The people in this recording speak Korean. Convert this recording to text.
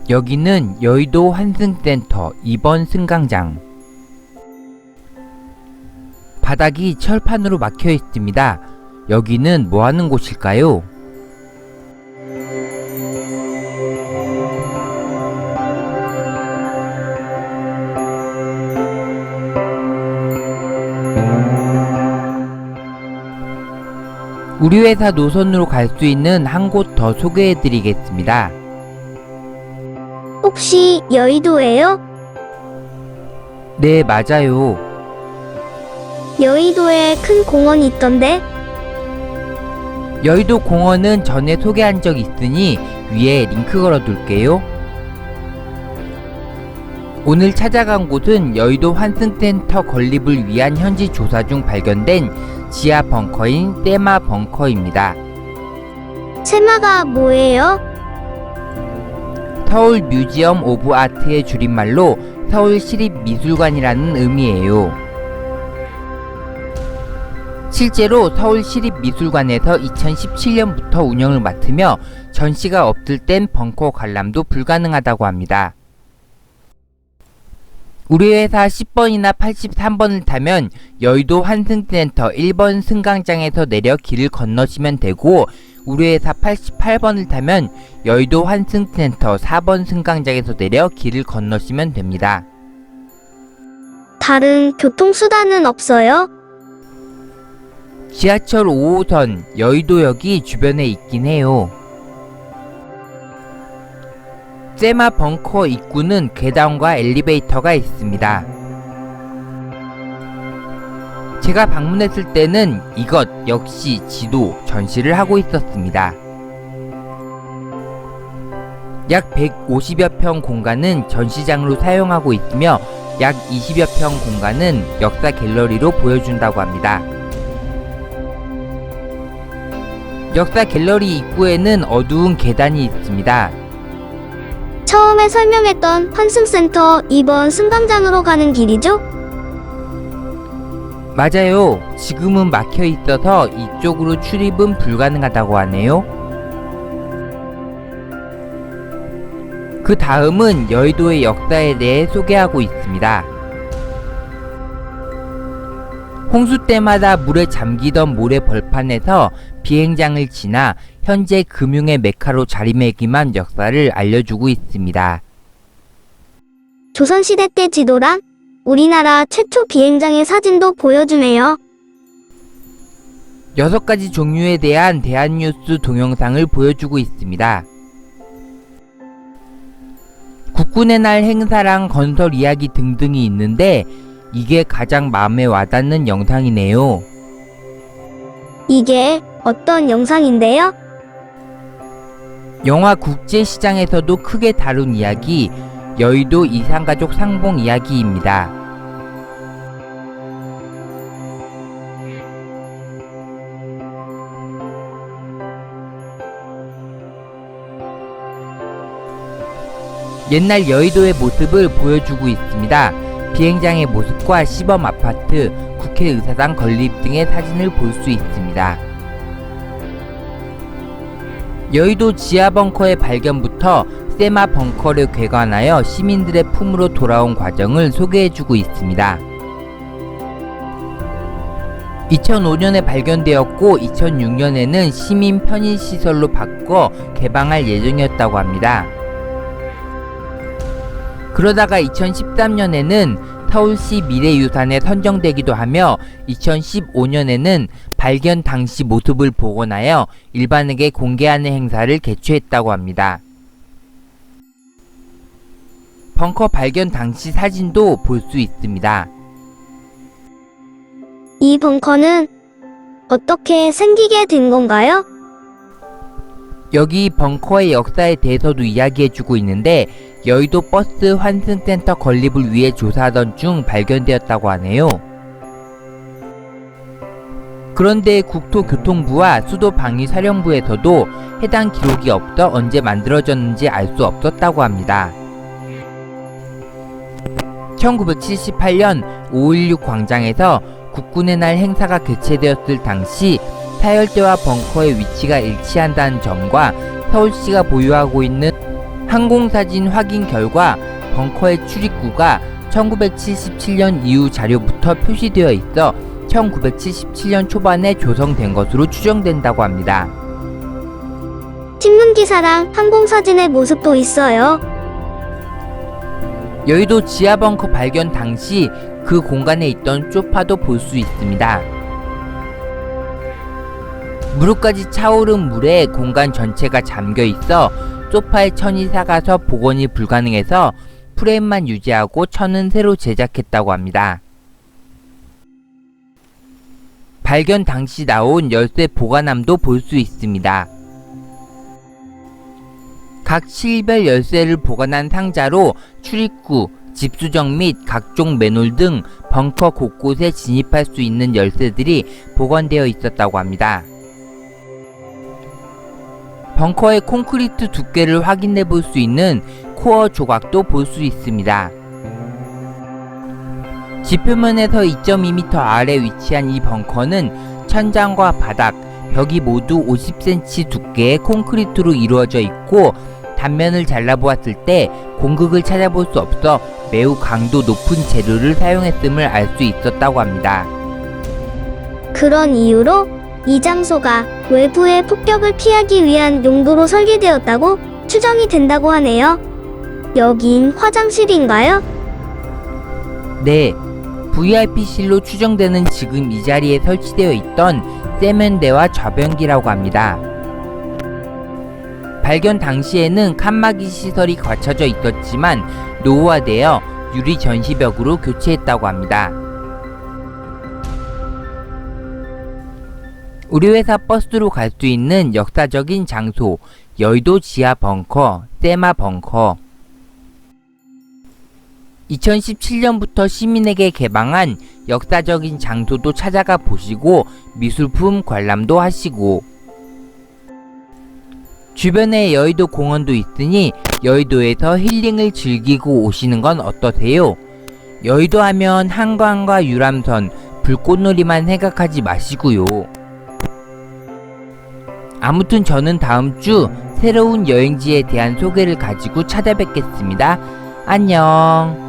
여기는 여의도 환승센터 2번 승강장. 바닥이 철판으로 막혀 있습니다. 여기는 뭐 하는 곳일까요? 우리 회사 노선으로 갈 수 있는 한 곳 더 소개해 드리겠습니다. 혹시 여의도예요? 네, 맞아요. 여의도에 큰 공원이 있던데? 여의도 공원은 전에 소개한 적 있으니 위에 링크 걸어 둘게요. 오늘 찾아간 곳은 여의도 환승센터 건립을 위한 현지 조사 중 발견된 지하 벙커인 세마 벙커입니다. 세마가 뭐예요? 서울 뮤지엄 오브 아트의 줄임말로 서울시립미술관이라는 의미예요. 실제로 서울시립미술관에서 2017년부터 운영을 맡으며 전시가 없을 땐 벙커 관람도 불가능하다고 합니다. 우리 회사 10번이나 83번을 타면 여의도 환승센터 1번 승강장에서 내려 길을 건너시면 되고, 우리 회사 88번을 타면 여의도 환승센터 4번 승강장에서 내려 길을 건너시면 됩니다. 다른 교통수단은 없어요? 지하철 5호선 여의도역이 주변에 있긴 해요. 세마 벙커 입구는 계단과 엘리베이터가 있습니다. 제가 방문했을 때는 이것 역시 지도 전시를 하고 있었습니다. 약 150여 평 공간은 전시장으로 사용하고 있으며 약 20여 평 공간은 역사 갤러리로 보여준다고 합니다. 역사 갤러리 입구에는 어두운 계단이 있습니다. 처음에 설명했던 환승센터 2번 승강장으로 가는 길이죠? 맞아요. 지금은 막혀 있어서 이쪽으로 출입은 불가능하다고 하네요. 그 다음은 여의도의 역사에 대해 소개하고 있습니다. 홍수 때마다 물에 잠기던 모래 벌판에서 비행장을 지나 현재 금융의 메카로 자리매김한 역사를 알려주고 있습니다. 조선시대 때 지도랑 우리나라 최초 비행장의 사진도 보여주네요. 6가지 종류에 대한 대한뉴스 동영상을 보여주고 있습니다. 국군의 날 행사랑 건설 이야기 등등이 있는데 이게 가장 마음에 와닿는 영상이네요. 이게 어떤 영상인데요? 영화 국제시장에서도 크게 다룬 이야기, 여의도 이산가족 상봉 이야기입니다. 옛날 여의도의 모습을 보여주고 있습니다. 비행장의 모습과 시범 아파트, 국회의사당 건립 등의 사진을 볼 수 있습니다. 여의도 지하 벙커의 발견부터 세마 벙커를 개관하여 시민들의 품으로 돌아온 과정을 소개해주고 있습니다. 2005년에 발견되었고 2006년에는 시민 편의시설로 바꿔 개방할 예정이었다고 합니다. 그러다가 2013년에는 서울시 미래유산에 선정되기도 하며 2015년에는 발견 당시 모습을 복원하여 일반에게 공개하는 행사를 개최했다고 합니다. 벙커 발견 당시 사진도 볼 수 있습니다. 이 벙커는 어떻게 생기게 된 건가요? 여기 벙커의 역사에 대해서도 이야기해주고 있는데 여의도 버스 환승센터 건립을 위해 조사하던 중 발견되었다고 하네요. 그런데 국토교통부와 수도방위사령부에서도 해당 기록이 없어 언제 만들어졌는지 알 수 없었다고 합니다. 1978년 5.16 광장에서 국군의 날 행사가 개최되었을 당시 사열대와 벙커의 위치가 일치한다는 점과 서울시가 보유하고 있는 항공사진 확인 결과 벙커의 출입구가 1977년 이후 자료부터 표시되어 있어 1977년 초반에 조성된 것으로 추정된다고 합니다. 신문기사랑 항공사진의 모습도 있어요. 여의도 지하 벙커 발견 당시 그 공간에 있던 소파도 볼 수 있습니다. 무릎까지 차오른 물에 공간 전체가 잠겨 있어 소파의 천이 삭아서 복원이 불가능해서 프레임만 유지하고 천은 새로 제작했다고 합니다. 발견 당시 나온 열쇠 보관함도 볼 수 있습니다. 각 실별 열쇠를 보관한 상자로 출입구, 집수정 및 각종 맨홀 등 벙커 곳곳에 진입할 수 있는 열쇠들이 보관되어 있었다고 합니다. 벙커의 콘크리트 두께를 확인해 볼 수 있는 코어 조각도 볼 수 있습니다. 지표면에서 2.2m 아래 위치한 이 벙커는 천장과 바닥, 벽이 모두 50cm 두께의 콘크리트로 이루어져 있고 단면을 잘라보았을 때 공극을 찾아볼 수 없어 매우 강도 높은 재료를 사용했음을 알 수 있었다고 합니다. 그런 이유로 이 장소가 외부의 폭격을 피하기 위한 용도로 설계되었다고 추정이 된다고 하네요. 여긴 화장실인가요? 네, VIP실로 추정되는 지금 이 자리에 설치되어 있던 세면대와 좌변기라고 합니다. 발견 당시에는 칸막이 시설이 갖춰져 있었지만 노후화되어 유리 전시벽으로 교체했다고 합니다. 우리 회사 버스로 갈 수 있는 역사적인 장소, 여의도 지하 벙커, 세마 벙커. 2017년부터 시민에게 개방한 역사적인 장소도 찾아가 보시고 미술품 관람도 하시고, 주변에 여의도 공원도 있으니 여의도에서 힐링을 즐기고 오시는 건 어떠세요? 여의도 하면 한강과 유람선, 불꽃놀이만 생각하지 마시고요. 아무튼 저는 다음 주 새로운 여행지에 대한 소개를 가지고 찾아뵙겠습니다. 안녕.